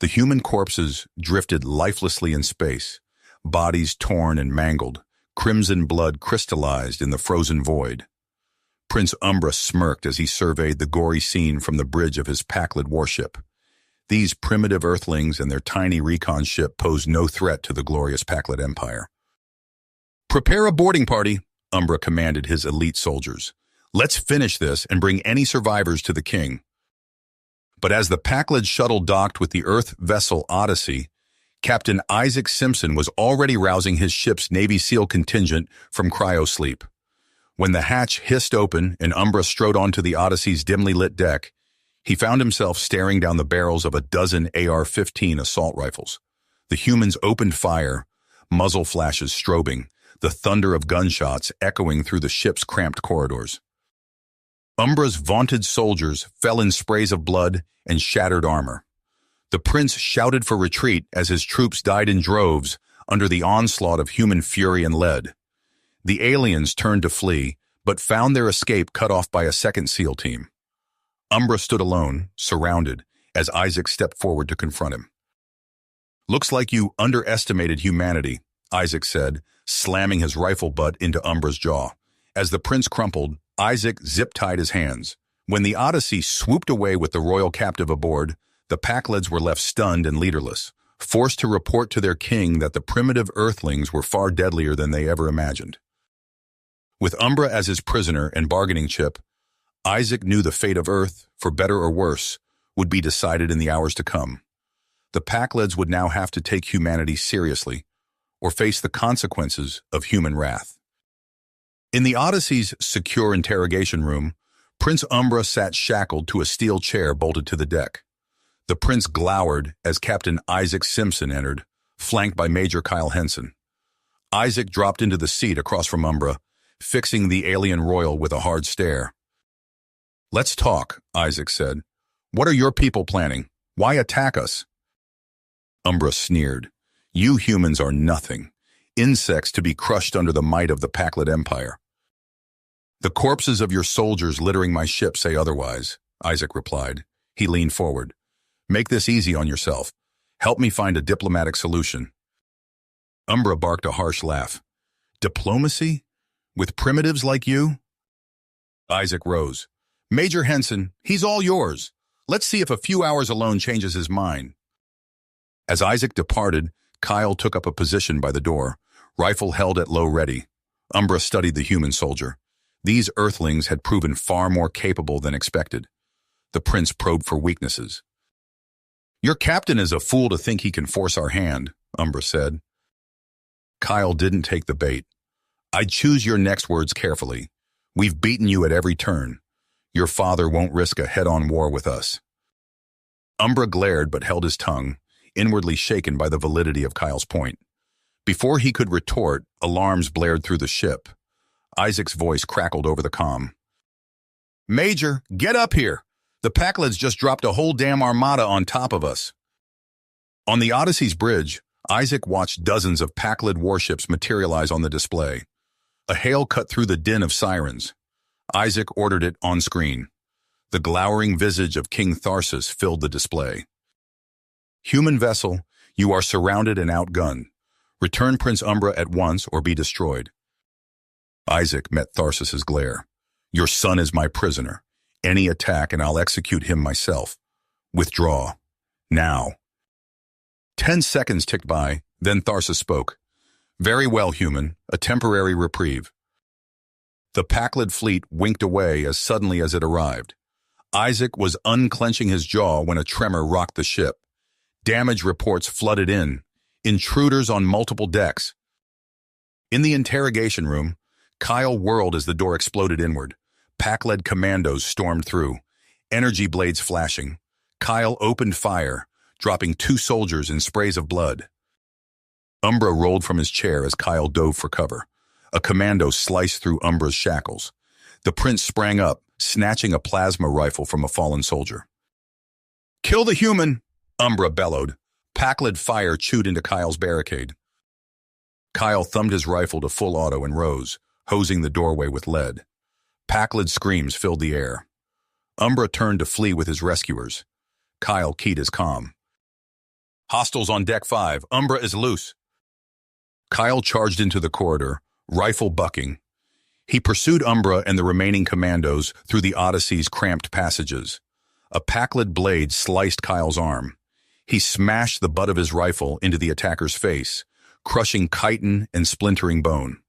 The human corpses drifted lifelessly in space, bodies torn and mangled, crimson blood crystallized in the frozen void. Prince Umbra smirked as he surveyed the gory scene from the bridge of his Pakled warship. These primitive Earthlings and their tiny recon ship posed no threat to the glorious Pakled Empire. "Prepare a boarding party," Umbra commanded his elite soldiers. "Let's finish this and bring any survivors to the king." But as the Pakled shuttle docked with the Earth vessel Odyssey, Captain Isaac Simpson was already rousing his ship's Navy SEAL contingent from cryosleep. When the hatch hissed open and Umbra strode onto the Odyssey's dimly lit deck, he found himself staring down the barrels of a dozen AR-15 assault rifles. The humans opened fire, muzzle flashes strobing, the thunder of gunshots echoing through the ship's cramped corridors. Umbra's vaunted soldiers fell in sprays of blood and shattered armor. The prince shouted for retreat as his troops died in droves under the onslaught of human fury and lead. The aliens turned to flee, but found their escape cut off by a second SEAL team. Umbra stood alone, surrounded, as Isaac stepped forward to confront him. "Looks like you underestimated humanity," Isaac said, slamming his rifle butt into Umbra's jaw. As the prince crumpled, Isaac zip-tied his hands. When the Odyssey swooped away with the royal captive aboard, the Pakleds were left stunned and leaderless, forced to report to their king that the primitive Earthlings were far deadlier than they ever imagined. With Umbra as his prisoner and bargaining chip, Isaac knew the fate of Earth, for better or worse, would be decided in the hours to come. The Pakleds would now have to take humanity seriously, or face the consequences of human wrath. In the Odyssey's secure interrogation room, Prince Umbra sat shackled to a steel chair bolted to the deck. The prince glowered as Captain Isaac Simpson entered, flanked by Major Kyle Henson. Isaac dropped into the seat across from Umbra, fixing the alien royal with a hard stare. "Let's talk," Isaac said. "What are your people planning? Why attack us?" Umbra sneered. "You humans are nothing. Insects to be crushed under the might of the Pakled Empire." "The corpses of your soldiers littering my ship say otherwise," Isaac replied. He leaned forward. "Make this easy on yourself. Help me find a diplomatic solution." Umbra barked a harsh laugh. "Diplomacy? With primitives like you?" Isaac rose. "Major Henson, he's all yours. Let's see if a few hours alone changes his mind." As Isaac departed, Kyle took up a position by the door, rifle held at low ready. Umbra studied the human soldier. These Earthlings had proven far more capable than expected. The prince probed for weaknesses. "Your captain is a fool to think he can force our hand," Umbra said. Kyle didn't take the bait. "I'd choose your next words carefully. We've beaten you at every turn. Your father won't risk a head-on war with us." Umbra glared but held his tongue, inwardly shaken by the validity of Kyle's point. Before he could retort, alarms blared through the ship. Isaac's voice crackled over the comm. "Major, get up here! The Pakleds just dropped a whole damn armada on top of us." On the Odyssey's bridge, Isaac watched dozens of Pakled warships materialize on the display. A hail cut through the din of sirens. Isaac ordered it on screen. The glowering visage of King Tharsis filled the display. "Human vessel, you are surrounded and outgunned. Return Prince Umbra at once or be destroyed." Isaac met Tharsis's glare. "Your son is my prisoner. Any attack and I'll execute him myself. Withdraw. Now." 10 seconds ticked by, then Tharsis spoke. "Very well, human. A temporary reprieve." The Pakled fleet winked away as suddenly as it arrived. Isaac was unclenching his jaw when a tremor rocked the ship. Damage reports flooded in. Intruders on multiple decks. In the interrogation room, Kyle whirled as the door exploded inward. Pakled commandos stormed through, energy blades flashing. Kyle opened fire, dropping 2 soldiers in sprays of blood. Umbra rolled from his chair as Kyle dove for cover. A commando sliced through Umbra's shackles. The prince sprang up, snatching a plasma rifle from a fallen soldier. "Kill the human!" Umbra bellowed. Pakled fire chewed into Kyle's barricade. Kyle thumbed his rifle to full auto and rose, hosing the doorway with lead. Pakled screams filled the air. Umbra turned to flee with his rescuers. Kyle keyed his comm. Hostiles on deck 5. Umbra is loose. Kyle charged into the corridor, rifle bucking. He pursued Umbra and the remaining commandos through the Odyssey's cramped passages. A Packled blade sliced Kyle's arm. He smashed the butt of his rifle into the attacker's face, crushing chitin and splintering bone.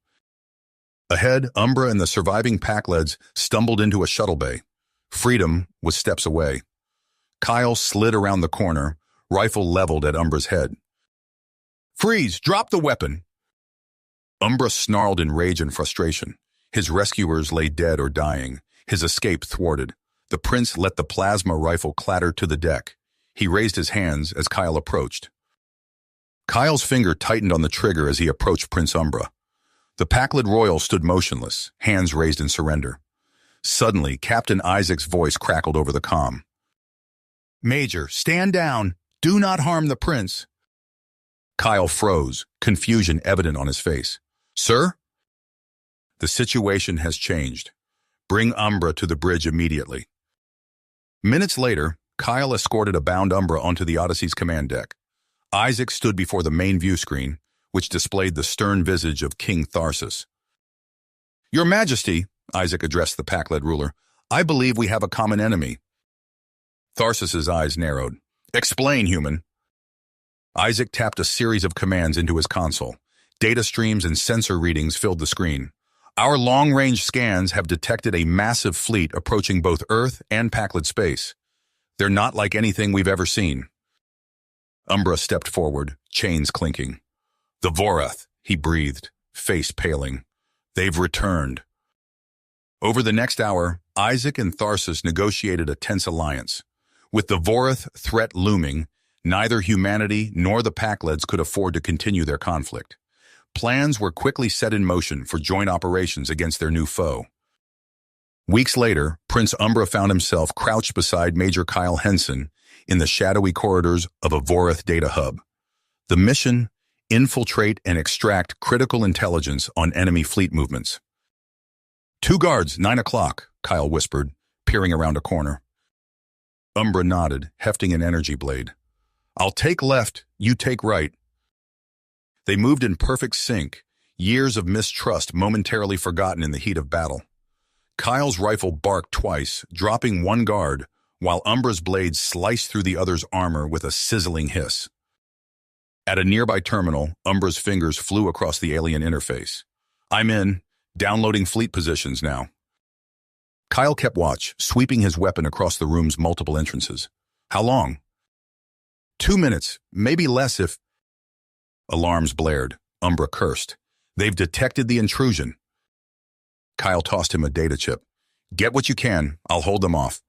Ahead, Umbra and the surviving Packleds stumbled into a shuttle bay. Freedom was steps away. Kyle slid around the corner, rifle leveled at Umbra's head. "Freeze! Drop the weapon!" Umbra snarled in rage and frustration. His rescuers lay dead or dying, his escape thwarted. The prince let the plasma rifle clatter to the deck. He raised his hands as Kyle approached. Kyle's finger tightened on the trigger as he approached Prince Umbra. The Packled Royal stood motionless, hands raised in surrender. Suddenly, Captain Isaac's voice crackled over the comm. "Major, stand down. Do not harm the prince." Kyle froze, confusion evident on his face. "Sir?" "The situation has changed. Bring Umbra to the bridge immediately." Minutes later, Kyle escorted a bound Umbra onto the Odyssey's command deck. Isaac stood before the main view screen, which displayed the stern visage of King Tharsis. "Your Majesty," Isaac addressed the Packled ruler, "I believe we have a common enemy." Tharsis's eyes narrowed. "Explain, human." Isaac tapped a series of commands into his console. Data streams and sensor readings filled the screen. "Our long-range scans have detected a massive fleet approaching both Earth and Packled space. They're not like anything we've ever seen." Umbra stepped forward, chains clinking. "The Vorath," he breathed, face paling. "They've returned." Over the next hour, Isaac and Tharsis negotiated a tense alliance. With the Vorath threat looming, neither humanity nor the Packleds could afford to continue their conflict. Plans were quickly set in motion for joint operations against their new foe. Weeks later, Prince Umbra found himself crouched beside Major Kyle Henson in the shadowy corridors of a Vorath data hub. The mission: infiltrate and extract critical intelligence on enemy fleet movements. "Two guards, 9 o'clock, Kyle whispered, peering around a corner. Umbra nodded, hefting an energy blade. "I'll take left, you take right." They moved in perfect sync, years of mistrust momentarily forgotten in the heat of battle. Kyle's rifle barked twice, dropping one guard, while Umbra's blade sliced through the other's armor with a sizzling hiss. At a nearby terminal, Umbra's fingers flew across the alien interface. "I'm in. Downloading fleet positions now." Kyle kept watch, sweeping his weapon across the room's multiple entrances. "How long?" 2 minutes, maybe less if... Alarms blared. Umbra cursed. "They've detected the intrusion." Kyle tossed him a data chip. "Get what you can. I'll hold them off."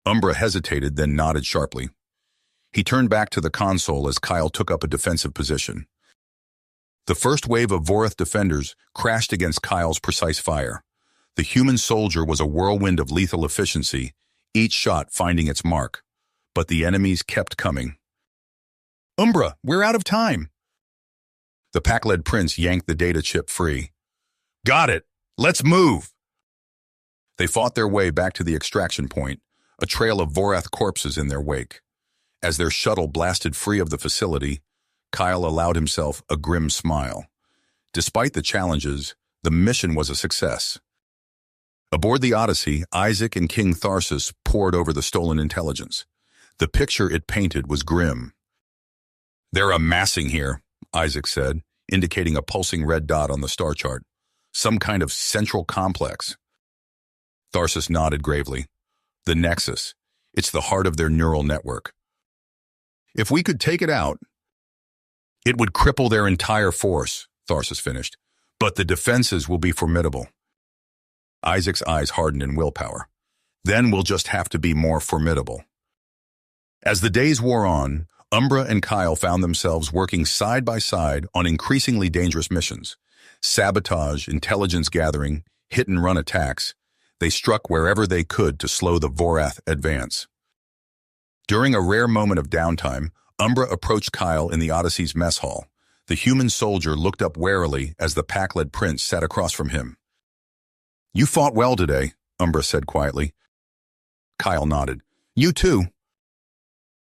Umbra hesitated, then nodded sharply. He turned back to the console as Kyle took up a defensive position. The first wave of Vorath defenders crashed against Kyle's precise fire. The human soldier was a whirlwind of lethal efficiency, each shot finding its mark. But the enemies kept coming. "Umbra, we're out of time." The Pack-led prince yanked the data chip free. "Got it! Let's move!" They fought their way back to the extraction point, a trail of Vorath corpses in their wake. As their shuttle blasted free of the facility, Kyle allowed himself a grim smile. Despite the challenges, the mission was a success. Aboard the Odyssey, Isaac and King Tharsis pored over the stolen intelligence. The picture it painted was grim. "They're amassing here," Isaac said, indicating a pulsing red dot on the star chart. "Some kind of central complex." Tharsis nodded gravely. "The Nexus. It's the heart of their neural network. If we could take it out, it would cripple their entire force," Tharsis finished. "But the defenses will be formidable." Isaac's eyes hardened in willpower. "Then we'll just have to be more formidable." As the days wore on, Umbra and Kyle found themselves working side by side on increasingly dangerous missions. Sabotage, intelligence gathering, hit-and-run attacks. They struck wherever they could to slow the Vorath advance. During a rare moment of downtime, Umbra approached Kyle in the Odyssey's mess hall. The human soldier looked up warily as the Pack-led prince sat across from him. "You fought well today," Umbra said quietly. Kyle nodded. "You too."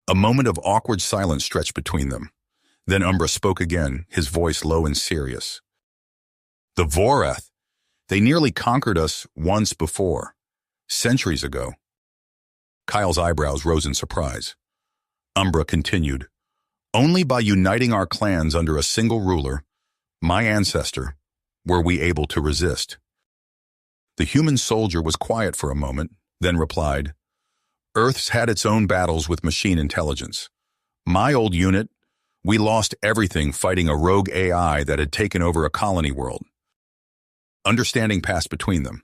A moment of awkward silence stretched between them. Then Umbra spoke again, his voice low and serious. The Vorath, they nearly conquered us once before, centuries ago. Kyle's eyebrows rose in surprise. Umbra continued, only by uniting our clans under a single ruler, my ancestor, were we able to resist. The human soldier was quiet for a moment, then replied, Earth's had its own battles with machine intelligence. My old unit, we lost everything fighting a rogue AI that had taken over a colony world. Understanding passed between them.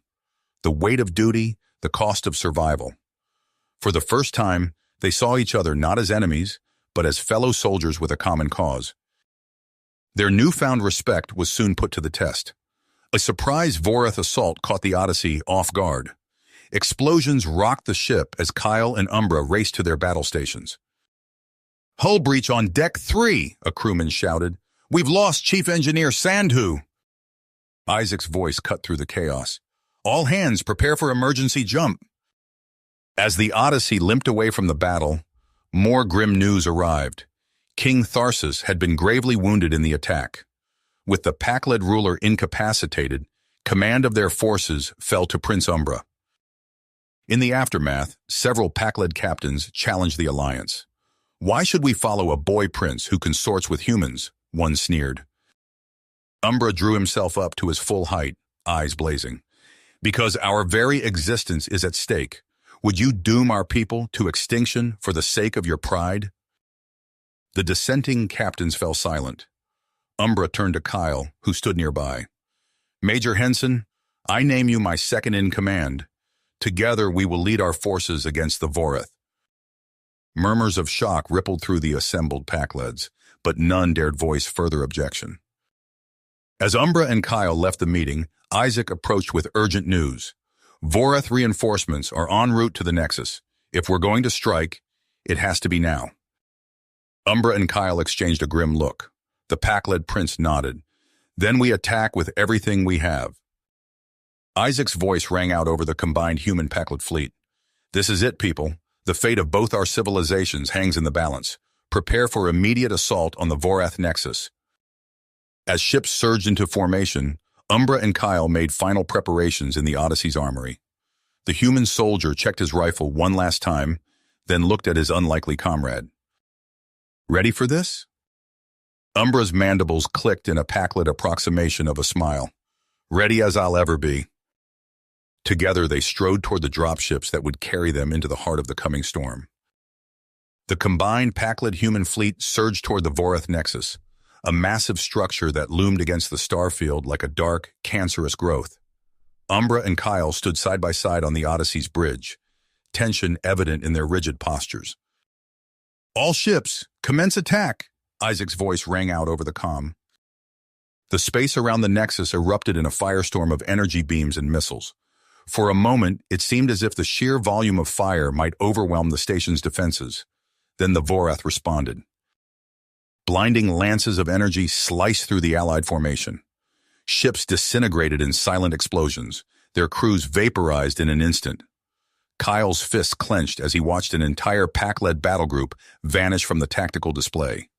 The weight of duty, the cost of survival. For the first time, they saw each other not as enemies, but as fellow soldiers with a common cause. Their newfound respect was soon put to the test. A surprise Vorath assault caught the Odyssey off guard. Explosions rocked the ship as Kyle and Umbra raced to their battle stations. Hull breach on Deck 3, a crewman shouted. We've lost Chief Engineer Sandhu. Isaac's voice cut through the chaos. All hands prepare for emergency jump. As the Odyssey limped away from the battle, more grim news arrived. King Tharsis had been gravely wounded in the attack. With the Pakled ruler incapacitated, command of their forces fell to Prince Umbra. In the aftermath, several Pakled captains challenged the alliance. Why should we follow a boy prince who consorts with humans? One sneered. Umbra drew himself up to his full height, eyes blazing. Because our very existence is at stake. Would you doom our people to extinction for the sake of your pride? The dissenting captains fell silent. Umbra turned to Kyle, who stood nearby. Major Henson, I name you my second in command. Together we will lead our forces against the Vorath. Murmurs of shock rippled through the assembled Pakleds, but none dared voice further objection. As Umbra and Kyle left the meeting, Isaac approached with urgent news. Vorath reinforcements are en route to the Nexus. If we're going to strike, it has to be now. Umbra and Kyle exchanged a grim look. The Pakled prince nodded. Then we attack with everything we have. Isaac's voice rang out over the combined human Pakled fleet. This is it, people. The fate of both our civilizations hangs in the balance. Prepare for immediate assault on the Vorath Nexus. As ships surged into formation, Umbra and Kyle made final preparations in the Odyssey's armory. The human soldier checked his rifle one last time, then looked at his unlikely comrade. Ready for this? Umbra's mandibles clicked in a Pakled approximation of a smile. Ready as I'll ever be. Together they strode toward the dropships that would carry them into the heart of the coming storm. The combined Pakled human fleet surged toward the Vorath Nexus, a massive structure that loomed against the starfield like a dark, cancerous growth. Umbra and Kyle stood side by side on the Odyssey's bridge, tension evident in their rigid postures. All ships, commence attack, Isaac's voice rang out over the comm. The space around the Nexus erupted in a firestorm of energy beams and missiles. For a moment, it seemed as if the sheer volume of fire might overwhelm the station's defenses. Then the Vorath responded. Blinding lances of energy sliced through the Allied formation. Ships disintegrated in silent explosions, their crews vaporized in an instant. Kyle's fists clenched as he watched an entire Pakled battle group vanish from the tactical display.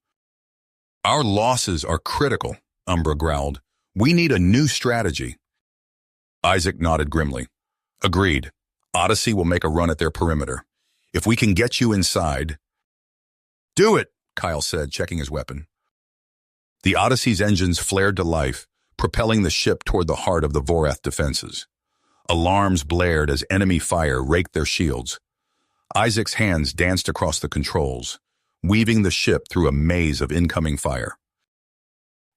Our losses are critical, Umbra growled. We need a new strategy. Isaac nodded grimly. Agreed. Odyssey will make a run at their perimeter. If we can get you inside... Do it, Kyle said, checking his weapon. The Odyssey's engines flared to life, propelling the ship toward the heart of the Vorath defenses. Alarms blared as enemy fire raked their shields. Isaac's hands danced across the controls, weaving the ship through a maze of incoming fire.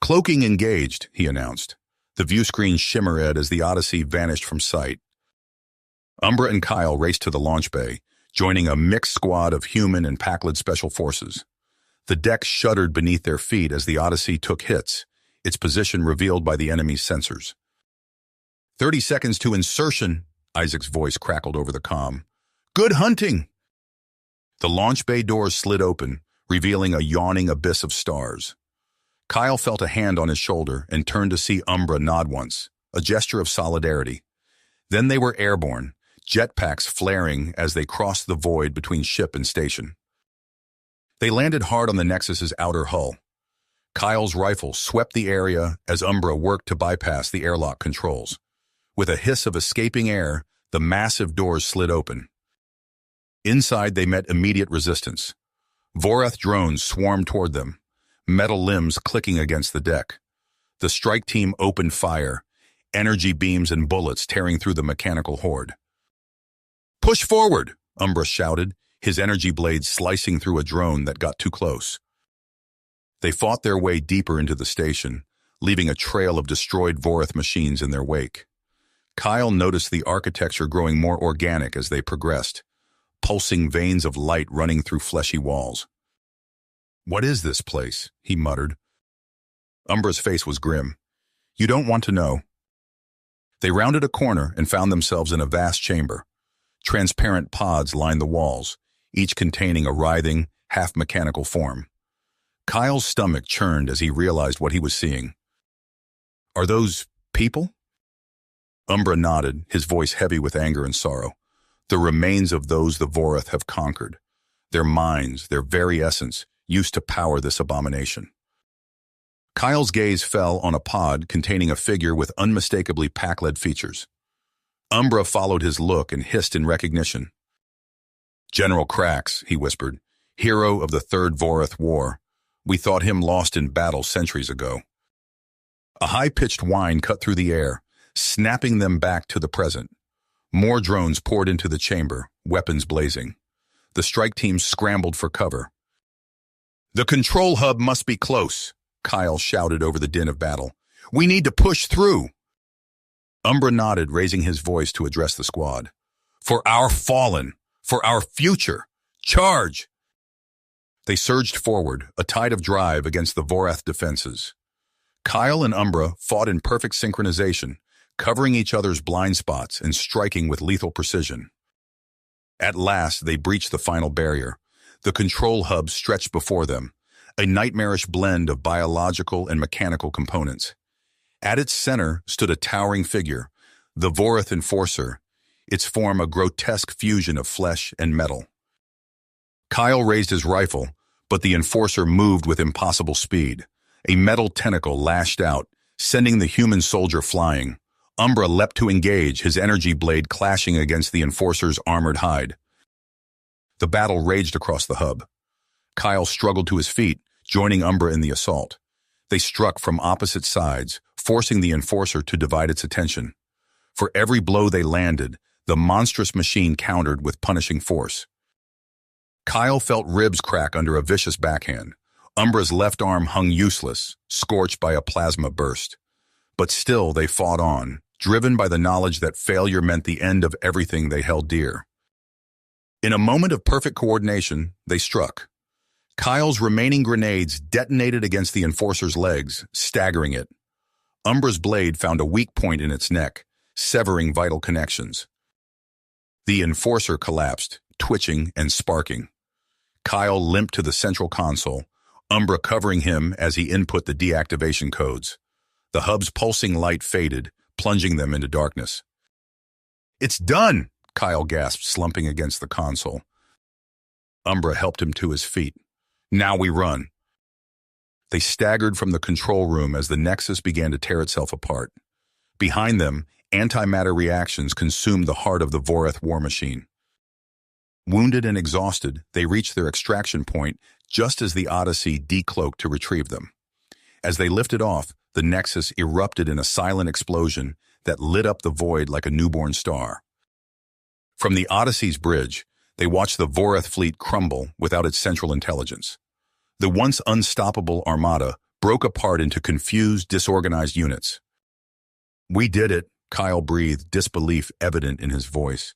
Cloaking engaged, he announced. The viewscreen shimmered as the Odyssey vanished from sight. Umbra and Kyle raced to the launch bay, joining a mixed squad of human and Pakled special forces. The deck shuddered beneath their feet as the Odyssey took hits, its position revealed by the enemy's sensors. 30 seconds to insertion, Isaac's voice crackled over the comm. Good hunting! The launch bay doors slid open, revealing a yawning abyss of stars. Kyle felt a hand on his shoulder and turned to see Umbra nod once, a gesture of solidarity. Then they were airborne, jetpacks flaring as they crossed the void between ship and station. They landed hard on the Nexus's outer hull. Kyle's rifle swept the area as Umbra worked to bypass the airlock controls. With a hiss of escaping air, the massive doors slid open. Inside, they met immediate resistance. Vorath drones swarmed toward them, metal limbs clicking against the deck. The strike team opened fire, energy beams and bullets tearing through the mechanical horde. "Push forward!" Umbra shouted, his energy blades slicing through a drone that got too close. They fought their way deeper into the station, leaving a trail of destroyed Vorath machines in their wake. Kyle noticed the architecture growing more organic as they progressed, pulsing veins of light running through fleshy walls. "What is this place?" he muttered. Umbra's face was grim. "You don't want to know." They rounded a corner and found themselves in a vast chamber. Transparent pods lined the walls, each containing a writhing, half-mechanical form. Kyle's stomach churned as he realized what he was seeing. "Are those people?" Umbra nodded, his voice heavy with anger and sorrow. "The remains of those the Vorath have conquered. Their minds, their very essence, used to power this abomination." Kyle's gaze fell on a pod containing a figure with unmistakably Pakled features. Umbra followed his look and hissed in recognition. "General Krax," he whispered, "hero of the Third Vorath War. We thought him lost in battle centuries ago." A high-pitched whine cut through the air, snapping them back to the present. More drones poured into the chamber, weapons blazing. The strike team scrambled for cover. "The control hub must be close," Kyle shouted over the din of battle. "We need to push through." Umbra nodded, raising his voice to address the squad. "For our fallen, for our future, charge!" They surged forward, a tide of drive against the Vorath defenses. Kyle and Umbra fought in perfect synchronization, covering each other's blind spots and striking with lethal precision. At last, they breached the final barrier. The control hub stretched before them, a nightmarish blend of biological and mechanical components. At its center stood a towering figure, the Vorath Enforcer, its form a grotesque fusion of flesh and metal. Kyle raised his rifle, but the Enforcer moved with impossible speed. A metal tentacle lashed out, sending the human soldier flying. Umbra leapt to engage, his energy blade clashing against the Enforcer's armored hide. The battle raged across the hub. Kyle struggled to his feet, joining Umbra in the assault. They struck from opposite sides, forcing the Enforcer to divide its attention. For every blow they landed, the monstrous machine countered with punishing force. Kyle felt ribs crack under a vicious backhand. Umbra's left arm hung useless, scorched by a plasma burst. But still they fought on, driven by the knowledge that failure meant the end of everything they held dear. In a moment of perfect coordination, they struck. Kyle's remaining grenades detonated against the Enforcer's legs, staggering it. Umbra's blade found a weak point in its neck, severing vital connections. The Enforcer collapsed, twitching and sparking. Kyle limped to the central console, Umbra covering him as he input the deactivation codes. The hub's pulsing light faded, plunging them into darkness. "It's done!" Kyle gasped, slumping against the console. Umbra helped him to his feet. "Now we run." They staggered from the control room as the Nexus began to tear itself apart. Behind them, antimatter reactions consumed the heart of the Vorath war machine. Wounded and exhausted, they reached their extraction point just as the Odyssey decloaked to retrieve them. As they lifted off, the Nexus erupted in a silent explosion that lit up the void like a newborn star. From the Odyssey's bridge, they watched the Vorath fleet crumble without its central intelligence. The once unstoppable armada broke apart into confused, disorganized units. "We did it," Kyle breathed, disbelief evident in his voice.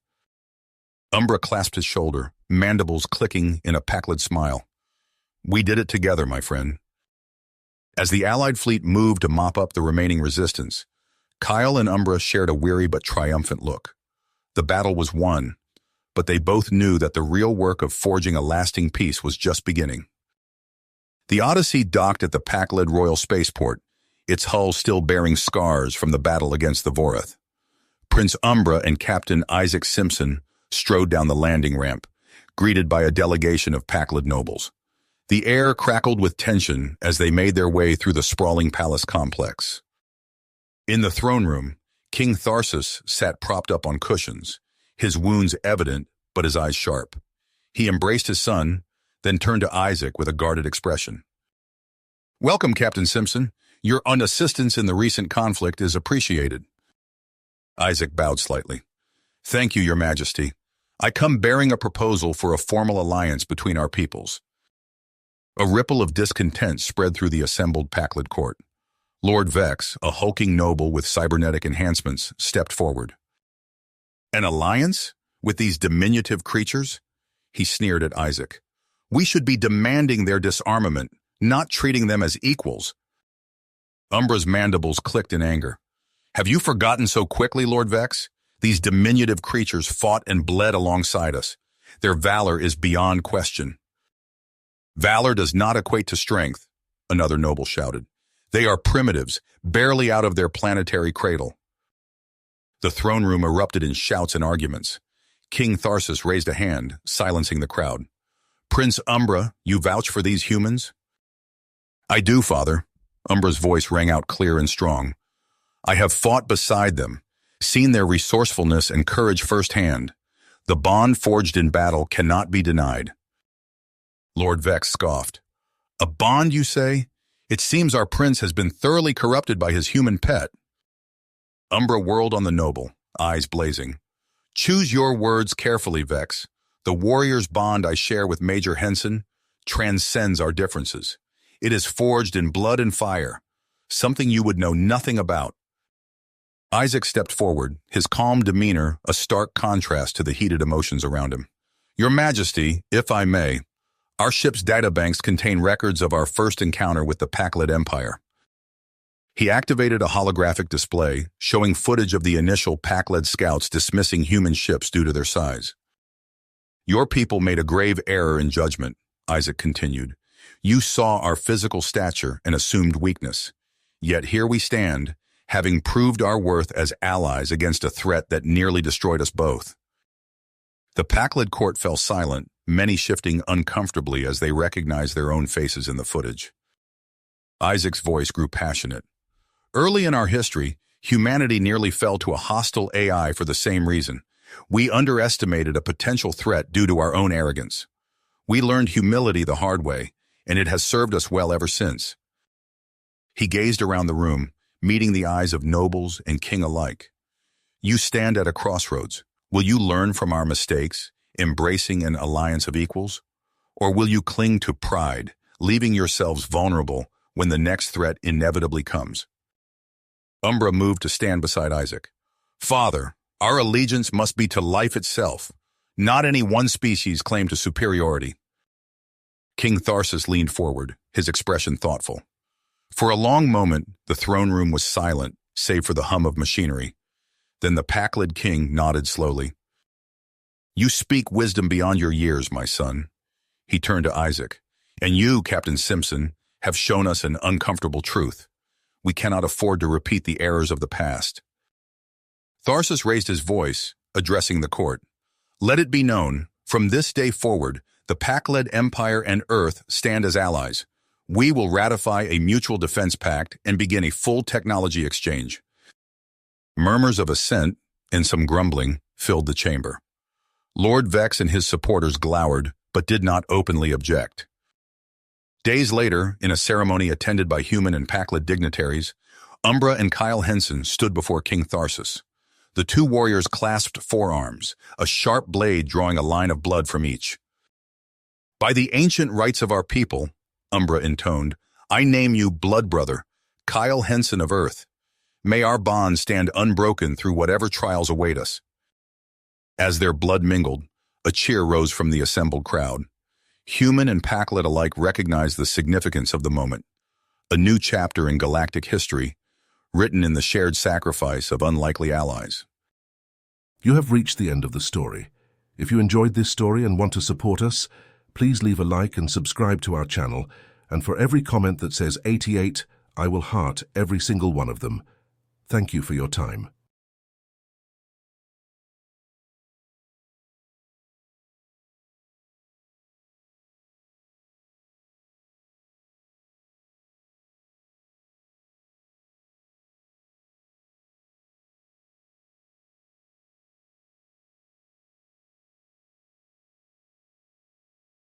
Umbra clasped his shoulder, mandibles clicking in a Pakled smile. "We did it together, my friend." As the Allied fleet moved to mop up the remaining resistance, Kyle and Umbra shared a weary but triumphant look. The battle was won, but they both knew that the real work of forging a lasting peace was just beginning. The Odyssey docked at the Pakled Royal Spaceport, its hull still bearing scars from the battle against the Vorath. Prince Umbra and Captain Isaac Simpson strode down the landing ramp, greeted by a delegation of Pakled nobles. The air crackled with tension as they made their way through the sprawling palace complex. In the throne room, King Tharsis sat propped up on cushions, his wounds evident but his eyes sharp. He embraced his son, then turned to Isaac with a guarded expression. "Welcome, Captain Simpson. Your assistance in the recent conflict is appreciated." Isaac bowed slightly. "Thank you, Your Majesty. I come bearing a proposal for a formal alliance between our peoples." A ripple of discontent spread through the assembled Pakled court. Lord Vex, a hulking noble with cybernetic enhancements, stepped forward. "An alliance? With these diminutive creatures?" He sneered at Isaac. "We should be demanding their disarmament, not treating them as equals." Umbra's mandibles clicked in anger. "Have you forgotten so quickly, Lord Vex? These diminutive creatures fought and bled alongside us. Their valor is beyond question." "Valor does not equate to strength," another noble shouted. "They are primitives, barely out of their planetary cradle." The throne room erupted in shouts and arguments. King Tharsis raised a hand, silencing the crowd. "Prince Umbra, you vouch for these humans?" "I do, Father." Umbra's voice rang out clear and strong. "I have fought beside them, seen their resourcefulness and courage firsthand. The bond forged in battle cannot be denied." Lord Vex scoffed. "A bond, you say? It seems our prince has been thoroughly corrupted by his human pet." Umbra whirled on the noble, eyes blazing. "Choose your words carefully, Vex. The warrior's bond I share with Major Henson transcends our differences. It is forged in blood and fire, something you would know nothing about." Isaac stepped forward, his calm demeanor a stark contrast to the heated emotions around him. "Your Majesty, if I may, our ship's databanks contain records of our first encounter with the Pakled Empire." He activated a holographic display, showing footage of the initial Pakled scouts dismissing human ships due to their size. "Your people made a grave error in judgment," Isaac continued. "You saw our physical stature and assumed weakness. Yet here we stand, having proved our worth as allies against a threat that nearly destroyed us both." The Pakled court fell silent, many shifting uncomfortably as they recognized their own faces in the footage. Isaac's voice grew passionate. "Early in our history, humanity nearly fell to a hostile AI for the same reason. We underestimated a potential threat due to our own arrogance. We learned humility the hard way, and it has served us well ever since." He gazed around the room, meeting the eyes of nobles and king alike. "You stand at a crossroads. Will you learn from our mistakes, embracing an alliance of equals? Or will you cling to pride, leaving yourselves vulnerable when the next threat inevitably comes?" Umbra moved to stand beside Isaac. "Father, our allegiance must be to life itself, not any one species' claim to superiority." King Tharsis leaned forward, his expression thoughtful. For a long moment, the throne room was silent, save for the hum of machinery. Then the Pakled king nodded slowly. "You speak wisdom beyond your years, my son." He turned to Isaac. "And you, Captain Simpson, have shown us an uncomfortable truth. We cannot afford to repeat the errors of the past." Tharsis raised his voice, addressing the court. "Let it be known, from this day forward, the Pakled Empire and Earth stand as allies. We will ratify a mutual defense pact and begin a full technology exchange." Murmurs of assent, and some grumbling, filled the chamber. Lord Vex and his supporters glowered, but did not openly object. Days later, in a ceremony attended by human and Pakled dignitaries, Umbra and Kyle Henson stood before King Tharsis. The two warriors clasped forearms, a sharp blade drawing a line of blood from each. "By the ancient rights of our people," Umbra intoned, "I name you blood brother, Kyle Henson of Earth. May our bond stand unbroken through whatever trials await us." As their blood mingled, a cheer rose from the assembled crowd. Human and Pakled alike recognized the significance of the moment. A new chapter in galactic history, written in the shared sacrifice of unlikely allies. You have reached the end of the story. If you enjoyed this story and want to support us, please leave a like and subscribe to our channel, and for every comment that says 88, I will heart every single one of them. Thank you for your time.